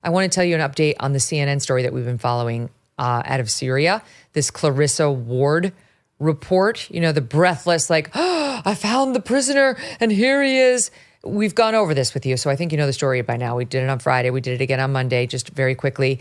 I want to tell you an update on the CNN story that we've been following out of Syria, this Clarissa Ward report, you know, the breathless, like, oh, I found the prisoner and here he is. We've gone over this with you, so I think you know the story by now. We did it on Friday. We did it again on Monday, just very quickly.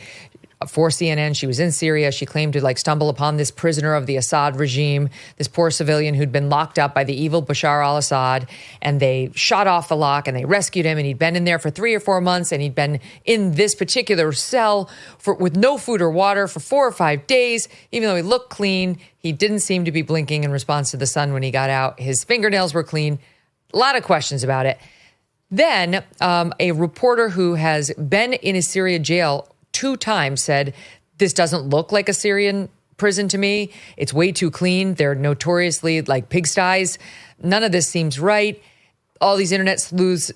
For CNN, she was in Syria. She claimed to stumble upon this prisoner of the Assad regime, this poor civilian who'd been locked up by the evil Bashar al-Assad, and they shot off the lock and they rescued him, and he'd been in there for 3 or 4 months, and he'd been in this particular cell with no food or water for 4 or 5 days. Even though he looked clean, he didn't seem to be blinking in response to the sun when he got out. His fingernails were clean. A lot of questions about it. Then a reporter who has been in a Syria jail 2 times said, this doesn't look like a Syrian prison to me. It's way too clean. They're notoriously like pigsties. None of this seems right. All these internet sleuths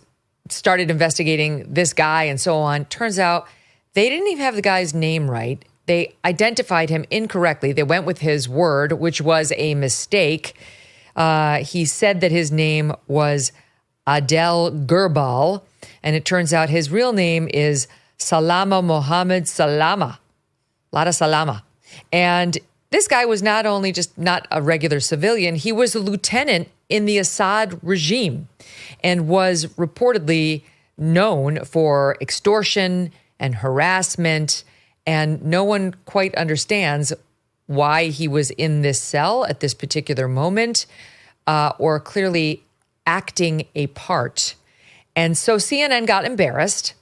started investigating this guy and so on. Turns out they didn't even have the guy's name right. They identified him incorrectly. They went with his word, which was a mistake. He said that his name was Adel Gerbal, and it turns out his real name is Salama Mohammed Salama. A lot of Salama. And this guy was not only just not a regular civilian, he was a lieutenant in the Assad regime and was reportedly known for extortion and harassment. And no one quite understands why he was in this cell at this particular moment, or clearly acting a part. And so CNN got embarrassed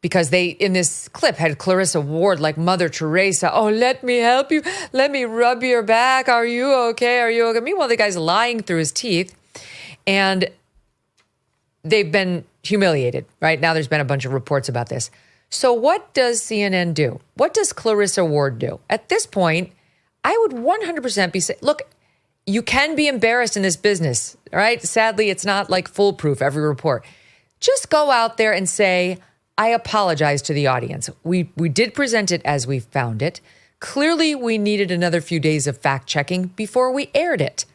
because they, in this clip, had Clarissa Ward like Mother Teresa. Oh, let me help you. Let me rub your back. Are you okay? Are you okay? Meanwhile, the guy's lying through his teeth. And they've been humiliated, right? Now there's been a bunch of reports about this. So what does CNN do? What does Clarissa Ward do? At this point, I would 100% be saying, look, you can be embarrassed in this business, right? Sadly, it's not like foolproof, every report. Just go out there and say, I apologize to the audience. We did present it as we found it. Clearly, we needed another few days of fact checking before we aired it.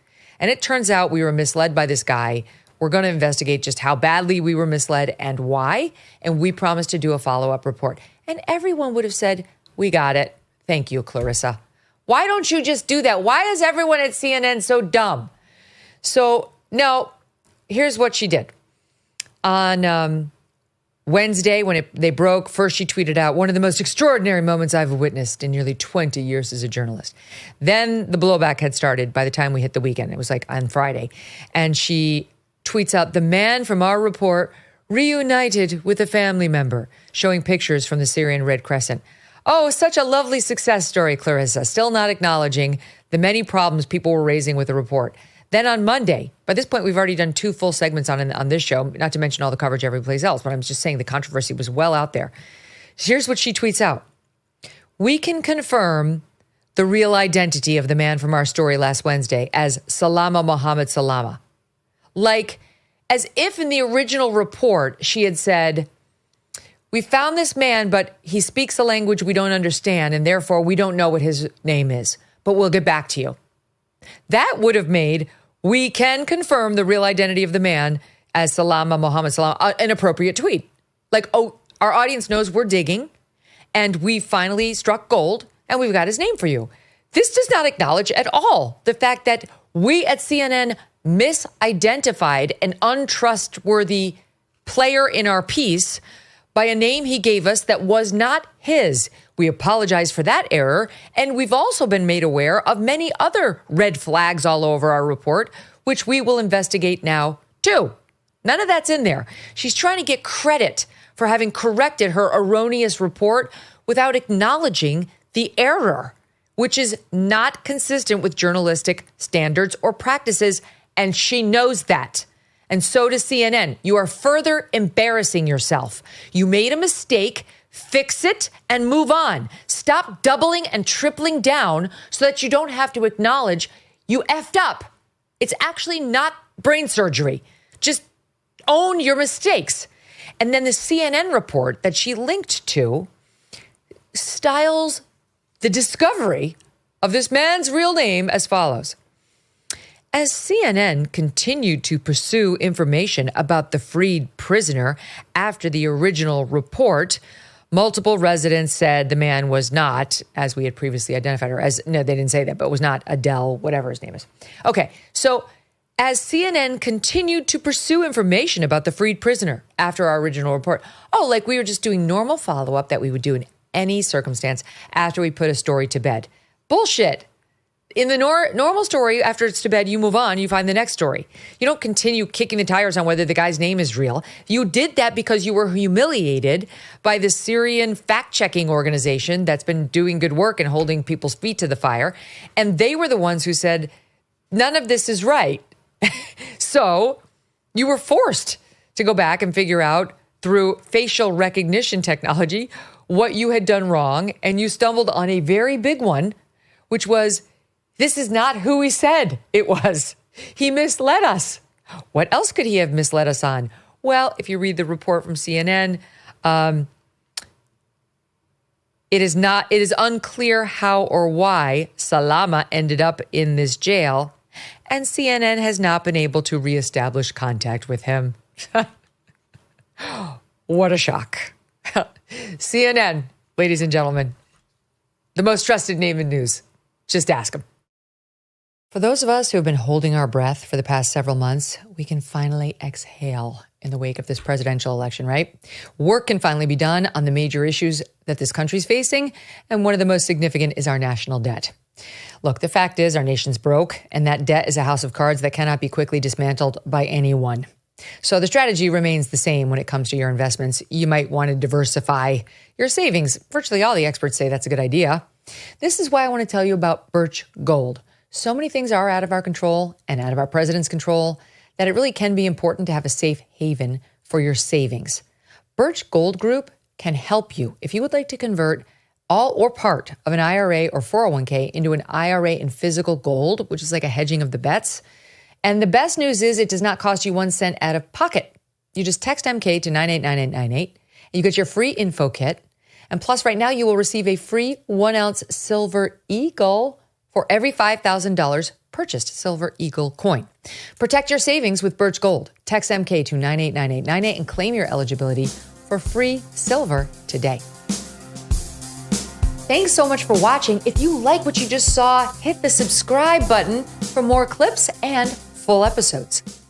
And it turns out we were misled by this guy. We're going to investigate just how badly we were misled and why. And we promised to do a follow-up report. And everyone would have said, we got it. Thank you, Clarissa. Why don't you just do that? Why is everyone at CNN so dumb? So, no, here's what she did. On Wednesday, when they broke, first she tweeted out, one of the most extraordinary moments I've witnessed in nearly 20 years as a journalist. Then the blowback had started by the time we hit the weekend. It was like on Friday. And she tweets out, the man from our report reunited with a family member, showing pictures from the Syrian Red Crescent. Oh, such a lovely success story, Clarissa, still not acknowledging the many problems people were raising with the report. Then on Monday, by this point, we've already done 2 full segments on this show, not to mention all the coverage every place else, but I'm just saying the controversy was well out there. Here's what she tweets out. We can confirm the real identity of the man from our story last Wednesday as Salama Mohammed Salama. Like, as if in the original report, she had said, we found this man, but he speaks a language we don't understand, and therefore we don't know what his name is, but we'll get back to you. That would have made, we can confirm the real identity of the man as Salama Mohammed Salama, an appropriate tweet. Like, oh, our audience knows we're digging, and we finally struck gold, and we've got his name for you. This does not acknowledge at all the fact that we at CNN misidentified an untrustworthy player in our piece by a name he gave us that was not his. We apologize for that error, and we've also been made aware of many other red flags all over our report, which we will investigate now too. None of that's in there. She's trying to get credit for having corrected her erroneous report without acknowledging the error, which is not consistent with journalistic standards or practices, and she knows that. And so does CNN. You are further embarrassing yourself. You made a mistake, fix it, and move on. Stop doubling and tripling down so that you don't have to acknowledge you effed up. It's actually not brain surgery. Just own your mistakes. And then the CNN report that she linked to styles the discovery of this man's real name as follows. As CNN continued to pursue information about the freed prisoner after the original report, Multiple residents said the man was not, as we had previously identified, or as, no, they didn't say that, but was not Adele, whatever his name is. Okay, so as CNN continued to pursue information about the freed prisoner after our original report, like we were just doing normal follow-up that we would do in any circumstance after we put a story to bed. Bullshit. In the normal story, after it's to bed, you move on, you find the next story. You don't continue kicking the tires on whether the guy's name is real. You did that because you were humiliated by the Syrian fact-checking organization that's been doing good work and holding people's feet to the fire. And they were the ones who said, none of this is right. So you were forced to go back and figure out through facial recognition technology what you had done wrong. And you stumbled on a very big one, which was, this is not who he said it was. He misled us. What else could he have misled us on? Well, if you read the report from CNN, it is unclear how or why Salama ended up in this jail, and CNN has not been able to reestablish contact with him. What a shock. CNN, ladies and gentlemen, the most trusted name in news. Just ask them. For those of us who have been holding our breath for the past several months, we can finally exhale in the wake of this presidential election, right? Work can finally be done on the major issues that this country's facing, and one of the most significant is our national debt. Look, the fact is our nation's broke, and that debt is a house of cards that cannot be quickly dismantled by anyone. So the strategy remains the same when it comes to your investments. You might want to diversify your savings. Virtually all the experts say that's a good idea. This is why I want to tell you about Birch Gold. So many things are out of our control and out of our president's control that it really can be important to have a safe haven for your savings. Birch Gold Group can help you if you would like to convert all or part of an IRA or 401k into an IRA in physical gold, which is like a hedging of the bets. And the best news is it does not cost you 1 cent out of pocket. You just text MK to 989898 and you get your free info kit. And plus right now you will receive a free 1 ounce Silver Eagle for every $5,000 purchased Silver Eagle coin. Protect your savings with Birch Gold. Text MK to 989898 and claim your eligibility for free silver today. Thanks so much for watching. If you like what you just saw, hit the subscribe button for more clips and full episodes.